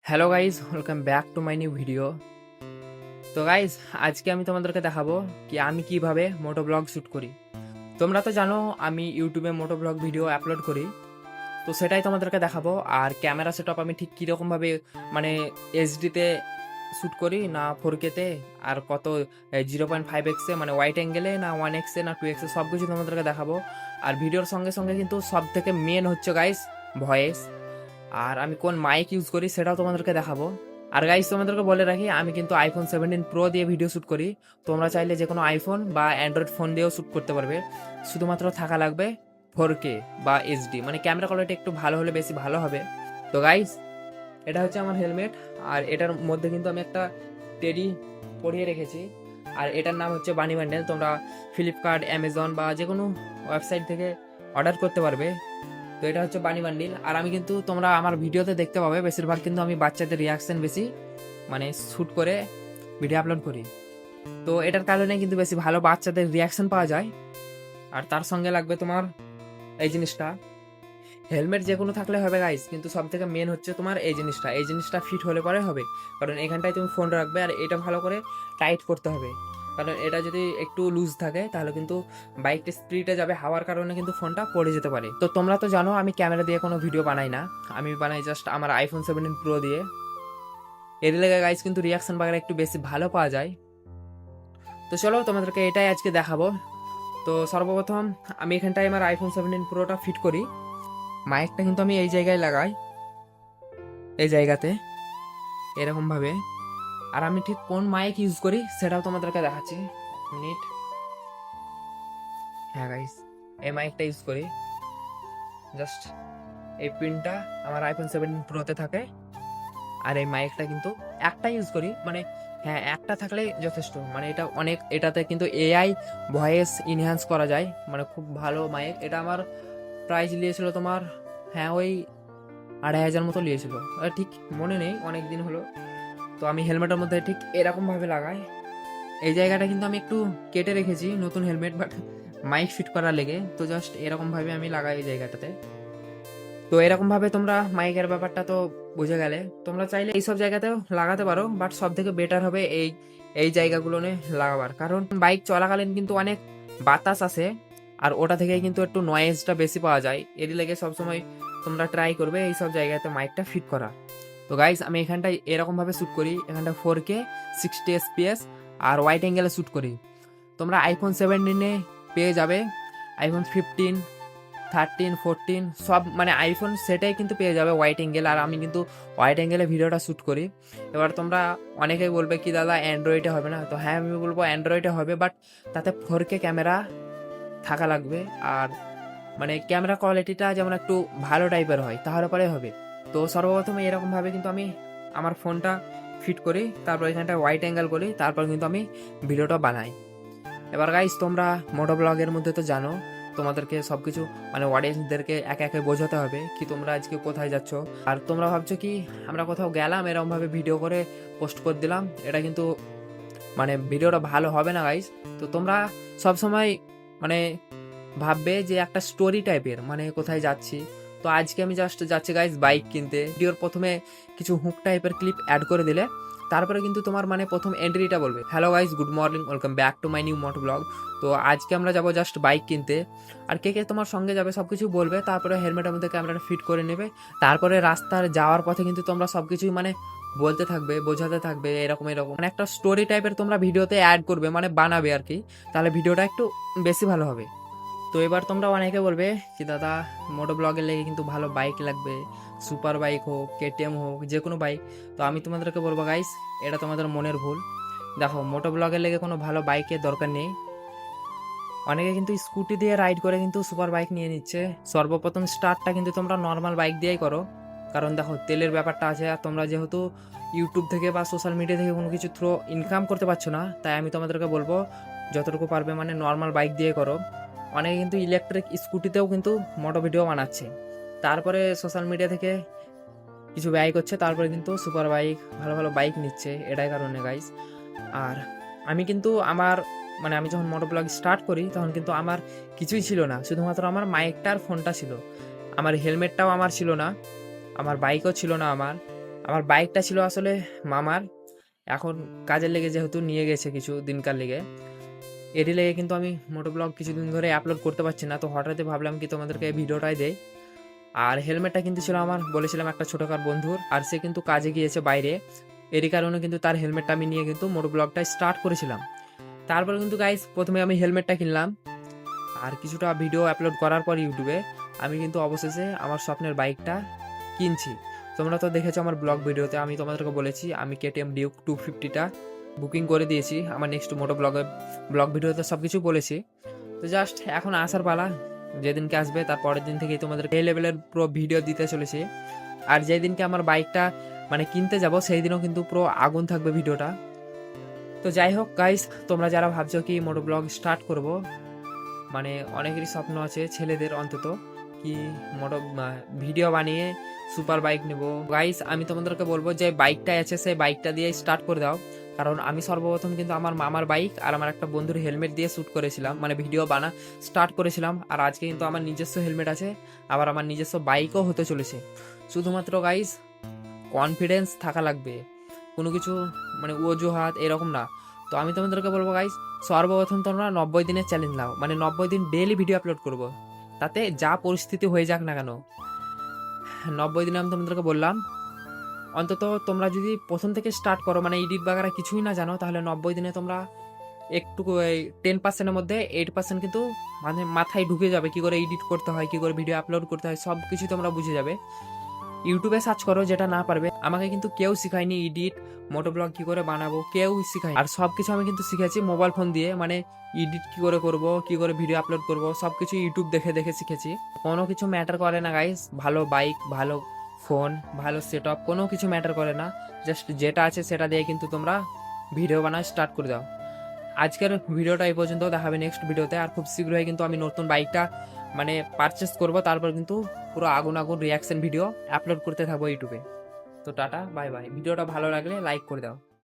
Hello guys, welcome back to my new video. তো guys, আজকে আমি তোমাদেরকে দেখাবো কি আমি কিভাবে মোটো ব্লগ শ্যুট করি। তোমরা তো জানো আমি ইউটিউবে মোটো ব্লগ ভিডিও আপলোড করি, তো সেটাই তোমাদেরকে দেখাবো। আর ক্যামেরা সেটআপ আমি ঠিক কীরকমভাবে মানে এইচডিতে শ্যুট করি না 4K-তে, আর কত 0.5x মানে ওয়াইড অ্যাঙ্গেলে না 1x না 2x সব কিছু তোমাদেরকে দেখাবো। আর ভিডিওর সঙ্গে সঙ্গে কিন্তু সব থেকে মেন হচ্ছে গাইজ ভয়েস, আর আমি কোন মাইক ইউজ করি সেটাও তোমাদেরকে দেখাবো। আর গাইস তোমাদেরকে বলে রাখি, আমি কিন্তু আইফোন 17 প্রো দিয়ে ভিডিও শ্যুট করি। তোমরা চাইলে যে কোনো আইফোন বা অ্যান্ড্রয়েড ফোন দিয়েও শ্যুট করতে পারবে, শুধুমাত্র থাকা লাগবে 4K বা এইচডি, মানে ক্যামেরা কোয়ালিটি একটু ভালো হলে বেশি ভালো হবে। তো গাইস, এটা হচ্ছে আমার হেলমেট, আর এটার মধ্যে কিন্তু আমি একটা টেডি পরিয়ে রেখেছি, আর এটার নাম হচ্ছে বানি ব্যান্ডেল। তোমরা ফ্লিপকার্ট, অ্যামাজন বা যে কোনো ওয়েবসাইট থেকে অর্ডার করতে পারবে। তো এটা হচ্ছে বানি বান্ডিল। আর আমি কিন্তু তোমরা আমার ভিডিওতে দেখতে পাবে বেশিরভাগ কিন্তু আমি বাচ্চাদের রিয়াকশন বেশি মানে শ্যুট করে ভিডিও আপলোড করি। তো এটার কারণে কিন্তু বেশি ভালো বাচ্চাদের রিয়াকশন পাওয়া যায়। আর তার সঙ্গে লাগবে তোমার এই জিনিসটা, হেলমেট যে কোনো থাকলে হবে গাইস, কিন্তু সব থেকে মেন হচ্ছে তোমার এই জিনিসটা ফিট হলে পরে হবে। কারণ এখানটায় তুমি ফোন রাখবে, আর এটা ভালো করে টাইট করতে হবে। কারণ এটা যদি একটু লুজ থাকে তাহলে কিন্তু বাইকটা স্পিডে যাবে, হাওয়ার কারণে কিন্তু ফোনটা পড়ে যেতে পারে। তো তোমরা তো জানো আমি ক্যামেরা দিয়ে কোনো ভিডিও বানাই না, আমি বানাই জাস্ট আমার আইফোন 17 প্রো দিয়ে। এর লেগে গাইস কিন্তু রিয়াকশন বাগেরা একটু বেশি ভালো পাওয়া যায়। তো চলো তোমাদেরকে এটাই আজকে দেখাবো। তো সর্বপ্রথম আমি এখানটায় আমার আইফোন 17 প্রোটা ফিট করি। মাইকটা কিন্তু আমি এই জায়গায় লাগাই, এই জায়গাতে এরকম ভাবে। আর আমি ঠিক কোন মাইক ইউজ করি সেটাও তোমাদেরকে দেখাচ্ছি, মিনিট। হ্যাঁ গাইস, এই মাইকটা ইউজ করি। জাস্ট এই পিনটা আমার আইফোন 17 প্রোতে থাকে, আর এই মাইকটা কিন্তু একটা ইউজ করি, মানে হ্যাঁ একটা থাকলেই যথেষ্ট। মানে এটা অনেক, এটাতে কিন্তু এআই ভয়েস ইনহ্যান্স করা যায়, মানে খুব ভালো মাইক। এটা আমার প্রাইস নিয়েছিল তোমার, হ্যাঁ ওই 2500 মতো নিয়েছিল, ঠিক মনে নেই, অনেক দিন হলো। তো আমি হেলমেটের মধ্যে ঠিক এরকমভাবে লাগাই। এই জায়গাটা কিন্তু আমি একটু কেটে রেখেছি নতুন হেলমেট, বাট মাইক ফিট করার লেগে। তো জাস্ট এরকমভাবে আমি লাগাই এই জায়গাটাতে। তো এরকমভাবে তোমরা মাইকের ব্যাপারটা তো বুঝে গেলে। তোমরা চাইলে এইসব জায়গাতেও লাগাতে পারো, বাট সব থেকে বেটার হবে এই এই জায়গাগুলো নিয়ে লাগাবার। কারণ বাইক চলাকালীন কিন্তু অনেক বাতাস আসে, আর ওটা থেকে কিন্তু একটু নয়েজটা বেশি পাওয়া যায়। এরই লেগে সবসময় তোমরা ট্রাই করবে এইসব জায়গাতে মাইকটা ফিট করা। তো গাইস, আমি এখানটায় এরকমভাবে শ্যুট করি, এখানটা 4K 60 FPS আর ওয়াইড অ্যাঙ্গেলে শ্যুট করি। তোমরা আইফোন 17-এ পেয়ে যাবে, আইফোন 15, 13, 14 সব মানে আইফোন সেটাই কিন্তু পেয়ে যাবে ওয়াইড অ্যাঙ্গেল। আর আমি কিন্তু ওয়াইড অ্যাঙ্গেলে ভিডিওটা শ্যুট করি। এবার তোমরা অনেকেই বলবে কি দাদা অ্যান্ড্রয়েডে হবে না, তো হ্যাঁ আমি বলবো অ্যান্ড্রয়েডে হবে, বাট তাতে 4K ক্যামেরা থাকা লাগবে। আর মানে ক্যামেরা কোয়ালিটিটা যেমন একটু ভালো টাইপের হয়, তাহলে পরে হবে। তো সর্বপ্রথমে এরকমভাবে কিন্তু আমি আমার ফোনটা ফিট করি, তারপর এখানটা ওয়াইড অ্যাঙ্গেল করি, তারপর কিন্তু আমি ভিডিওটা বানাই। এবার গাইস, তোমরা মোটো ব্লগের মধ্যে তো জানো তোমাদেরকে সব কিছু মানে অডিয়েন্সদেরকে একে একে বোঝাতে হবে কি তোমরা আজকে কোথায় যাচ্ছ। আর তোমরা ভাবছো কি আমরা কোথাও গেলাম এরকমভাবে ভিডিও করে পোস্ট করে দিলাম, এটা কিন্তু মানে ভিডিওটা ভালো হবে না গাইস। তো তোমরা সবসময় মানে ভাববে যে একটা স্টোরি টাইপের, মানে কোথায় যাচ্ছি। তো আজকে আমি জাস্ট যাচ্ছি গাইস বাইক কিনতে। ভিডিওর প্রথমে কিছু হুক টাইপের ক্লিপ অ্যাড করে দিলে তারপরে কিন্তু তোমার মানে প্রথম এন্ট্রিটা বলবে hello guys, good morning, welcome back to my new moto blog. তো আজকে আমরা যাবো জাস্ট বাইক কিনতে, আর কে কে তোমার সঙ্গে যাবে সব কিছু বলবে। তারপরে হেলমেটের মধ্যে ক্যামেরাটা ফিট করে নেবে। তারপরে রাস্তার যাওয়ার পথে কিন্তু তোমরা সব কিছুই মানে বলতে থাকবে, বোঝাতে থাকবে এরকম এরকম, মানে একটা স্টোরি টাইপের তোমরা ভিডিওতে অ্যাড করবে, মানে বানাবে আর কি। তাহলে ভিডিওটা একটু বেশি ভালো হবে। তো এবার তোমরা অনেকে বলবে কি দাদা মোটো ব্লগের লেগে কিন্তু ভালো বাইক লাগবে, সুপার বাইক হোক, কেটিএম হোক, যে কোনো বাইক। তো আমি তোমাদেরকে বলবো গাইস, এটা তোমাদের মনের ভুল। দেখো মোটো ব্লগের লেগে কোনো ভালো বাইকের দরকার নেই। অনেকে কিন্তু স্কুটি দিয়ে রাইড করে কিন্তু সুপার বাইক নিয়ে নিচ্ছে। সর্বপ্রথম স্টার্টটা কিন্তু তোমরা নর্মাল বাইক দিয়েই করো, কারণ দেখো তেলের ব্যাপারটা আছে। আর তোমরা যেহেতু ইউটিউব থেকে বা সোশ্যাল মিডিয়া থেকে কোনো কিছু থ্রু ইনকাম করতে পারছো না, তাই আমি তোমাদেরকে বলবো যতটুকু পারবে মানে নর্মাল বাইক দিয়ে করো। অনেকে কিন্তু ইলেকট্রিক স্কুটিতেও কিন্তু মোটো ভিডিও বানাচ্ছে, তারপরে সোশ্যাল মিডিয়া থেকে কিছু ব্যয় করছে, তারপরে কিন্তু সুপার বাইক ভালো ভালো বাইক নিচ্ছে, এটাই কারণে গাইস। আর আমি কিন্তু আমার মানে আমি যখন মোটো ব্লগ স্টার্ট করি তখন কিন্তু আমার কিছুই ছিল না, শুধুমাত্র আমার মাইকটা আর ফোনটা ছিল। আমার হেলমেটটাও আমার ছিল না, আমার বাইকও ছিল না আমার। আমার বাইকটা ছিল আসলে মামার, এখন কাজের লেগে যেহেতু নিয়ে গেছে কিছু দিনকার লেগে, এরই লেগে কিন্তু আমি মোটো ব্লগ কিছুদিন ধরে আপলোড করতে পারছি না। তো হঠাৎই ভাবলাম কি তোমাদেরকে এই ভিডিওটাই দেই। আর হেলমেটটা কিন্তু ছিল আমার, বলেছিলাম একটা ছোটকার বন্ধুর, আর সে কিন্তু কাজে গিয়েছে বাইরে, এরই কারণে কিন্তু তার হেলমেটটা আমি নিয়ে কিন্তু মোটো ব্লগটা স্টার্ট করেছিলাম। তারপরে কিন্তু গাইস প্রথমে আমি হেলমেটটা কিনলাম, আর কিছুটা ভিডিও আপলোড করার পর ইউটিউবে আমি কিন্তু অবশেষে আমার স্বপ্নের বাইকটা কিনছি। তোমরা তো দেখেছো আমার ব্লগ ভিডিওতে, আমি তোমাদেরকে বলেছি আমি কেটিএম ডিউক 250টা বুকিং করে দিয়েছি আমার নেক্সট মোটো ব্লগ ভিডিওতে সব কিছু বলেছি। তো জাস্ট এখন আসার পালা, যেদিনকে আসবে তার পরের দিন থেকেই তোমাদের এই লেভেলের পুরো ভিডিও দিতে চলেছি। আর যেই দিনকে আমার বাইকটা মানে কিনতে যাব সেই দিনও কিন্তু পুরো আগুন থাকবে ভিডিওটা। তো যাই হোক গাইস, তোমরা যারা ভাবছো কি মোটো ব্লগ স্টার্ট করব, মানে অনেকেরই স্বপ্ন আছে ছেলেদের অন্তত, কি মোটো ভিডিও বানিয়ে সুপার বাইক নেব। গাইস আমি তোমাদেরকে বলবো যে বাইকটা আছে সেই বাইকটা দিয়ে স্টার্ট করে দাও, কারণ আমি সর্বপ্রথম কিন্তু আমার মামার বাইক আর আমার একটা বন্ধুর হেলমেট দিয়ে শ্যুট করেছিলাম, মানে ভিডিও স্টার্ট করেছিলাম। আর আজকে কিন্তু আমার নিজস্ব হেলমেট আছে, আবার আমার নিজস্ব বাইকও হতে চলেছে। শুধুমাত্র গাইস কনফিডেন্স থাকা লাগবে, কোনো কিছু মানে অজুহাত এরকম না। তো আমি তোমাদেরকে বলবো গাইস, সর্বপ্রথম তোমরা 90 দিনের চ্যালেঞ্জ নাও, মানে 90 দিন ডেইলি ভিডিও আপলোড করবো, তাতে যা পরিস্থিতি হয়ে যাক না কেন 90 দিনে আমি তোমাদেরকে বললাম, অন্তত তোমরা যদি প্রথম থেকে স্টার্ট করো মানে এডিট বাগারা কিছুই না জানো, তাহলে 90 দিনে তোমরা একটু 10%-এর মধ্যে 8% কিন্তু মানে মাথায় ঢুকে যাবে, কি করে এডিট করতে হয়, কি করে ভিডিও আপলোড করতে হয়, সব কিছু তোমরা বুঝে যাবে। ইউটিউবে সার্চ করো, যেটা না পারবে, আমাকে কিন্তু কেউ শিখায়নি এডিট মোটো ব্লগ কি করে বানাবো, কেউ শিখায়নি। আর সব কিছু আমি কিন্তু শিখেছি মোবাইল ফোন দিয়ে, মানে এডিট কি করে করব, কি করে ভিডিও আপলোড করব, সব কিছু ইউটিউব দেখে দেখে শিখেছি। কোনো কিছু ম্যাটার করে না গাইস, ভালো বাইক, ভালো ফোন, ভালো সেট আপ, কোনো কিছু ম্যাটার করে না। জাস্ট যেটা আছে সেটা দিয়ে কিন্তু তোমরা ভিডিও বানানো স্টার্ট করে দাও। আজকের ভিডিওটা এই পর্যন্ত, দেখাবে নেক্সট ভিডিওতে। আর খুব শীঘ্রই কিন্তু আমি নতুন বাইকটা মানে পারচেস করব, তারপর কিন্তু পুরো আগুন আগুন রিয়াকশন ভিডিও আপলোড করতে থাকবো ইউটিউবে। তো টাটা, বাই বাই। ভিডিওটা ভালো লাগলে লাইক করে দাও।